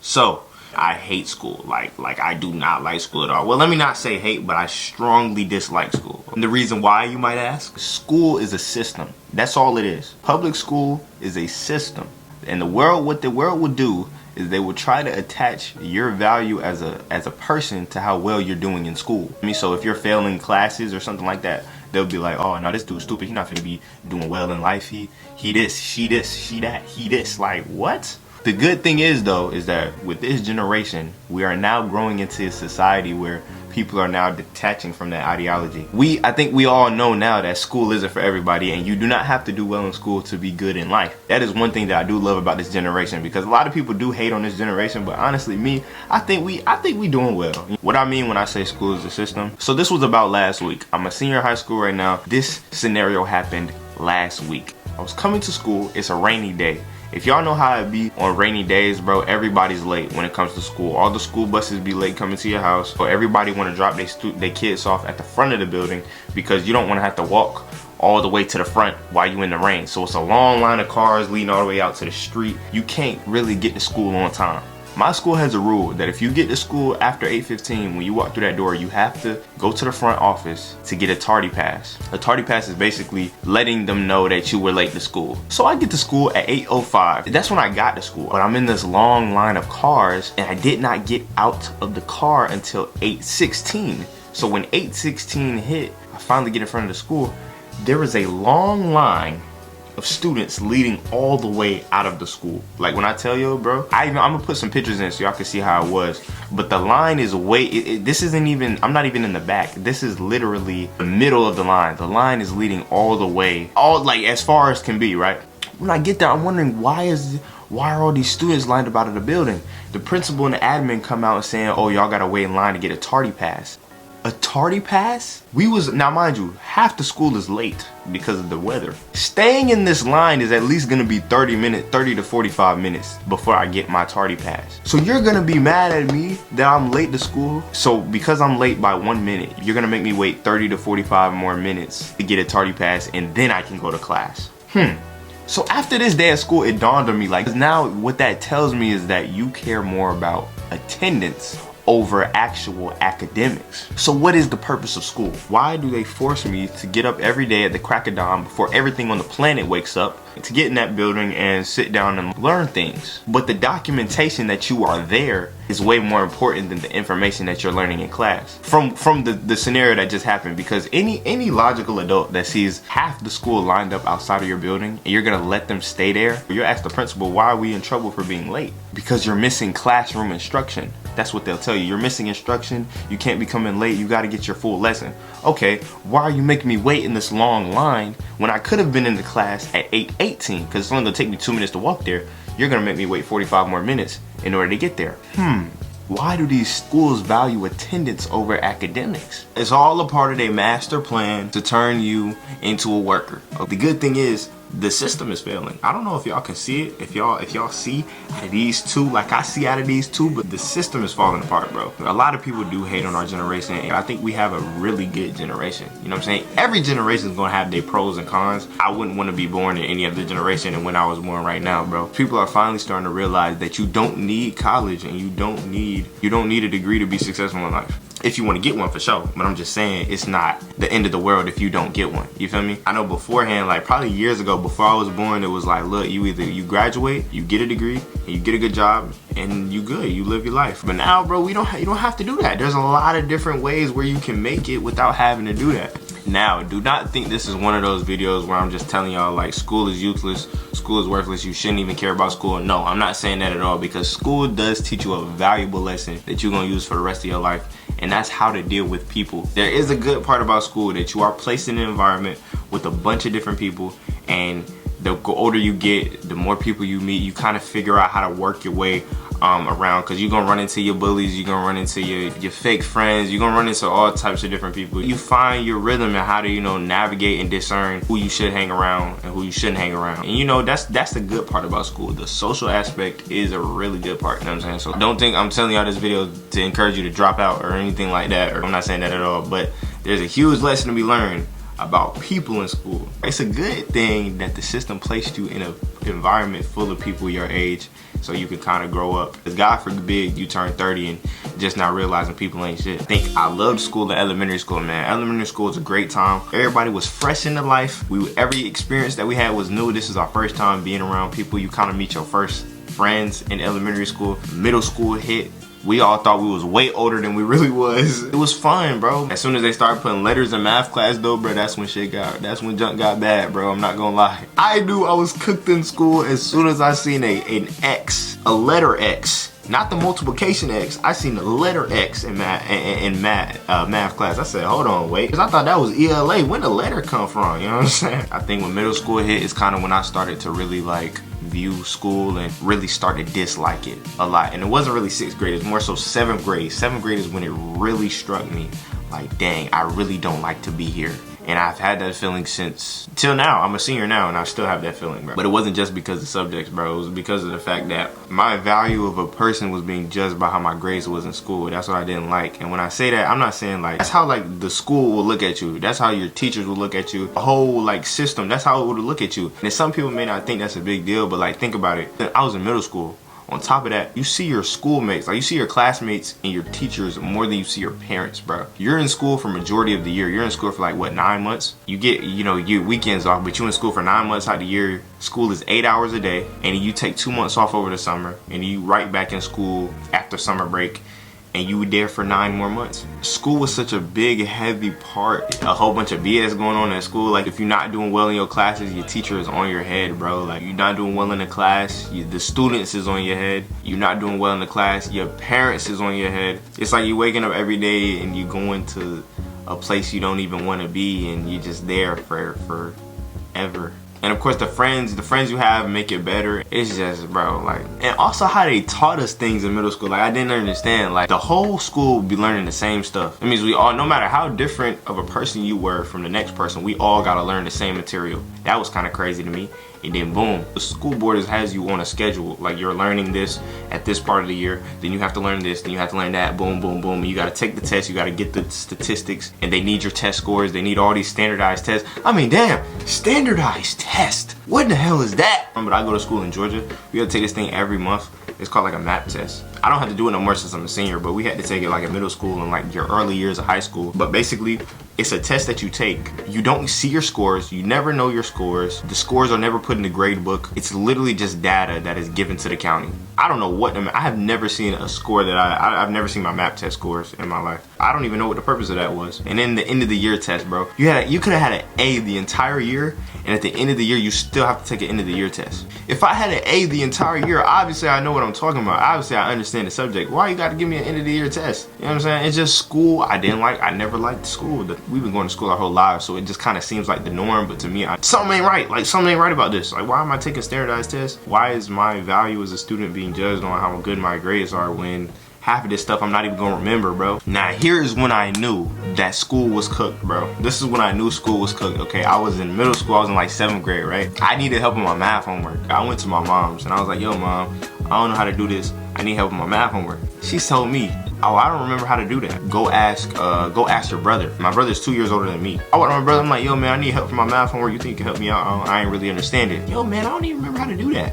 So I hate school. Like I do not like school at all. Well, let me not say hate, but I strongly dislike school. And the reason why, you might ask? School is a system. That's all it is. Public school is a system. And what the world will do is they will try to attach your value as a person to how well you're doing in school. I mean, so if you're failing classes or something like that, they'll be like, oh no, this dude's stupid, he's not gonna be doing well in life. He this, she this, she that, he this. Like, what? The good thing is though, is that with this generation, we are now growing into a society where people are now detaching from that ideology. I think we all know now that school isn't for everybody, and you do not have to do well in school to be good in life. That is one thing that I do love about this generation, because a lot of people do hate on this generation, but honestly, I think we doing well. What I mean when I say school is a system. So this was about last week. I'm a senior in high school right now. This scenario happened last week. I was coming to school. It's a rainy day. If y'all know how it be on rainy days, bro, everybody's late when it comes to school. All the school buses be late coming to your house, or everybody want to drop their kids off at the front of the building because you don't want to have to walk all the way to the front while you in the rain. So it's a long line of cars leading all the way out to the street. You can't really get to school on time. My school has a rule that if you get to school after 8:15, when you walk through that door, you have to go to the front office to get a tardy pass. A tardy pass is basically letting them know that you were late to school. So I get to school at 8:05. That's when I got to school. But I'm in this long line of cars, and I did not get out of the car until 8:16. So when 8:16 hit, I finally get in front of the school. There is a long line of students leading all the way out of the school. Like when I tell you, bro, I'm gonna put some pictures in so y'all can see how it was. But the line is this isn't even, I'm not even in the back. This is literally the middle of the line. The line is leading all the way, like as far as can be, right? When I get there, I'm wondering why are all these students lined up out of the building? The principal and the admin come out and saying, oh, y'all gotta wait in line to get a tardy pass. A tardy pass? Now mind you, half the school is late because of the weather. Staying in this line is at least gonna be 30 to 45 minutes before I get my tardy pass. So you're gonna be mad at me that I'm late to school? So because I'm late by 1 minute, you're gonna make me wait 30 to 45 more minutes to get a tardy pass, and then I can go to class. So after this day at school, it dawned on me, like, now what that tells me is that you care more about attendance over actual academics. So what is the purpose of school? Why do they force me to get up every day at the crack of dawn before everything on the planet wakes up to get in that building and sit down and learn things? But the documentation that you are there is way more important than the information that you're learning in class. From the scenario that just happened, because any logical adult that sees half the school lined up outside of your building and you're gonna let them stay there, you'll ask the principal, why are we in trouble for being late? Because you're missing classroom instruction. That's what they'll tell you. You're missing instruction, you can't be coming late, you gotta get your full lesson. Okay, why are you making me wait in this long line when I could have been in the class at 8:18? Because it's only gonna take me 2 minutes to walk there. You're gonna make me wait 45 more minutes in order to get there. Why do these schools value attendance over academics? It's all a part of their master plan to turn you into a worker. The good thing is, the system is failing. I don't know if y'all can see it, if y'all see out of these two, like I see out of these two, but the system is falling apart, bro. A lot of people do hate on our generation, and I think we have a really good generation. You know what I'm saying? Every generation is gonna have their pros and cons. I wouldn't want to be born in any other generation than when I was born right now, bro. People are finally starting to realize that you don't need college, and you don't need a degree to be successful in life. If you want to get one, for sure, but I'm just saying it's not the end of the world if you don't get one. You feel me? I know beforehand, like probably years ago, before I was born, it was like, look, you graduate, you get a degree, and you get a good job, and you good, you live your life. But now, bro, you don't have to do that. There's a lot of different ways where you can make it without having to do that. Now, do not think this is one of those videos where I'm just telling y'all like school is useless, school is worthless, you shouldn't even care about school. No, I'm not saying that at all, because school does teach you a valuable lesson that you're gonna use for the rest of your life, and that's how to deal with people. There is a good part about school, that you are placed in an environment with a bunch of different people, and the older you get, the more people you meet, you kind of figure out how to work your way around, because you're gonna run into your bullies, you're gonna run into your fake friends, you're gonna run into all types of different people. You find your rhythm and how to, navigate and discern who you should hang around and who you shouldn't hang around. And that's the good part about school. The social aspect is a really good part, you know what I'm saying? So don't think I'm telling y'all this video to encourage you to drop out or anything like that, or I'm not saying that at all, but there's a huge lesson to be learned about people in school. It's a good thing that the system placed you in an environment full of people your age so you can kind of grow up. Because God forbid you turn 30 and just not realizing people ain't shit. I think I loved school in elementary school, man. Elementary school was a great time. Everybody was fresh into life. Every experience that we had was new. This is our first time being around people. You kind of meet your first friends in elementary school. Middle school hit. We all thought we was way older than we really was. It was fun, bro. As soon as they started putting letters in math class though, bro, that's when junk got bad, bro. I'm not gonna lie. I knew I was cooked in school as soon as I seen an X, a letter X. Not the multiplication X. I seen the letter X in math class. I said, hold on, wait. Because I thought that was ELA. When the letter come from? You know what I'm saying? I think when middle school hit is kind of when I started to really like view school and really start to dislike it a lot. And it wasn't really 6th grade. It's more so 7th grade. 7th grade is when it really struck me. Like, dang, I really don't like to be here. And I've had that feeling since, till now. I'm a senior now and I still have that feeling, bro. But it wasn't just because of subjects, bro. It was because of the fact that my value of a person was being judged by how my grades was in school. That's what I didn't like. And when I say that, I'm not saying like, that's how like the school will look at you. That's how your teachers will look at you. The whole like system, that's how it would look at you. And some people may not think that's a big deal, but like think about it. I was in middle school. On top of that, you see your schoolmates, like you see your classmates and your teachers more than you see your parents, bro. You're in school for majority of the year. You're in school for like what, 9 months? You get, you know, your weekends off, but you're in school for 9 months out of the year. School is 8 hours a day, and you take 2 months off over the summer, and you right back in school after summer break. And you were there for 9 more months. School was such a big, heavy part. A whole bunch of BS going on at school. Like if you're not doing well in your classes, your teacher is on your head, bro. Like you're not doing well in the class, the students is on your head. You're not doing well in the class, your parents is on your head. It's like you're waking up every day and you're going to a place you don't even want to be, and you're just there for forever. And of course the friends you have make it better. It's just, bro, like, and also how they taught us things in middle school. Like I didn't understand, like the whole school would be learning the same stuff. It means we all, no matter how different of a person you were from the next person, we all gotta learn the same material. That was kind of crazy to me. And then boom, the school board has you on a schedule. Like you're learning this at this part of the year, then you have to learn this, then you have to learn that, boom, boom, boom. You gotta take the test, you gotta get the statistics, and they need your test scores, they need all these standardized tests. I mean, damn, standardized test. What in the hell is that? But I go to school in Georgia, we gotta take this thing every month. It's called like a map test. I don't have to do it no more since I'm a senior, but we had to take it like in middle school and like your early years of high school. But basically, it's a test that you take. You don't see your scores. You never know your scores. The scores are never put in the grade book. It's literally just data that is given to the county. I don't know what, I have never seen a score that I've never seen my map test scores in my life. I don't even know what the purpose of that was. And then the end of the year test, bro. You could have had an A the entire year, and at the end of the year, you still have to take an end of the year test. If I had an A the entire year, obviously I know what I'm talking about. Obviously I understand the subject. Why you gotta give me an end of the year test? You know what I'm saying? It's just school. I never liked school. We've been going to school our whole lives, so it just kind of seems like the norm, but to me, something ain't right. Like something ain't right about this. Like why am I taking standardized tests? Why is my value as a student being judged on how good my grades are when half of this stuff I'm not even gonna remember, bro? Now here's when I knew that school was cooked, bro. This is when I knew school was cooked. Okay, I was in middle school, I was in like 7th grade, right? I needed help with my math homework. I went to my mom's and I was like, yo mom, I don't know how to do this. I need help with my math homework. She told me, oh, I don't remember how to do that. Go ask your brother. My brother's 2 years older than me. I went to my brother, I'm like, yo man, I need help for my math homework. You think you can help me out? I ain't really understand it. Yo man, I don't even remember how to do that.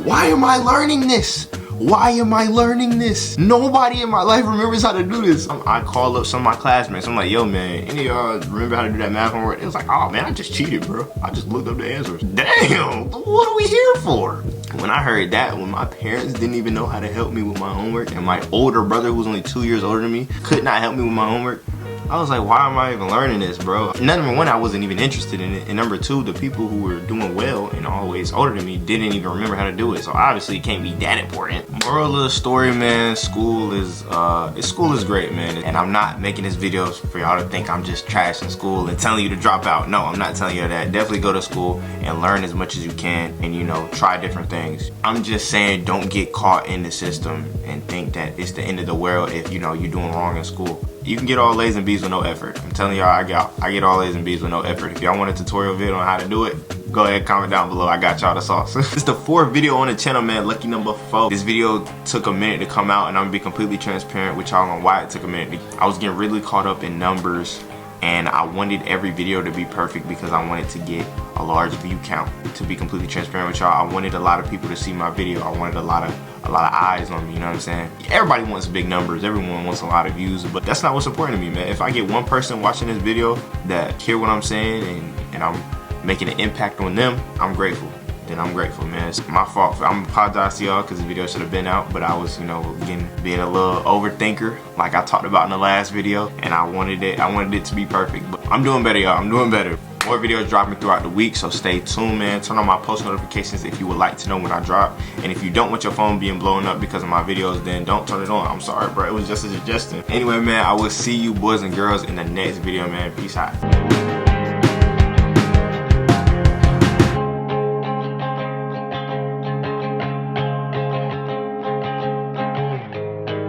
Why am I learning this? Why am I learning this? Nobody in my life remembers how to do this. I call up some of my classmates. I'm like, yo man, any of y'all remember how to do that math homework? It was like, oh man, I just cheated, bro. I just looked up the answers. Damn, what are we here for? When I heard that, when my parents didn't even know how to help me with my homework, and my older brother, who was only 2 years older than me, could not help me with my homework, I was like, why am I even learning this, bro? Number one, I wasn't even interested in it. And number two, the people who were doing well and always older than me didn't even remember how to do it. So obviously it can't be that important. Moral of the story, man, school is great, man. And I'm not making this video for y'all to think I'm just trashing school and telling you to drop out. No, I'm not telling you that. Definitely go to school and learn as much as you can and, you know, try different things. I'm just saying don't get caught in the system and think that it's the end of the world if, you know, you're doing wrong in school. You can get all A's and B's with no effort. I'm telling y'all, I get all A's and B's with no effort. If y'all want a tutorial video on how to do it, go ahead, comment down below. I got y'all the sauce. This is the 4th video on the channel, man. Lucky number 4. This video took a minute to come out, and I'm gonna be completely transparent with y'all on why it took a minute. I was getting really caught up in numbers and I wanted every video to be perfect because I wanted to get a large view count. To be completely transparent with y'all, I wanted a lot of people to see my video. I wanted a lot of eyes on me, you know what I'm saying? Everybody wants big numbers, everyone wants a lot of views, but that's not what's important to me, man. If I get one person watching this video that hear what I'm saying and I'm making an impact on them, I'm grateful. Then I'm grateful, man. It's my fault. I'm apologize to y'all because the video should have been out, but I was, you know, being a little overthinker, like I talked about in the last video, and I wanted it to be perfect. But I'm doing better, y'all. I'm doing better. More videos dropping throughout the week, so stay tuned, man. Turn on my post notifications if you would like to know when I drop. And if you don't want your phone being blown up because of my videos, then don't turn it on. I'm sorry, bro. It was just a suggestion. Anyway, man, I will see you boys and girls in the next video, man. Peace out.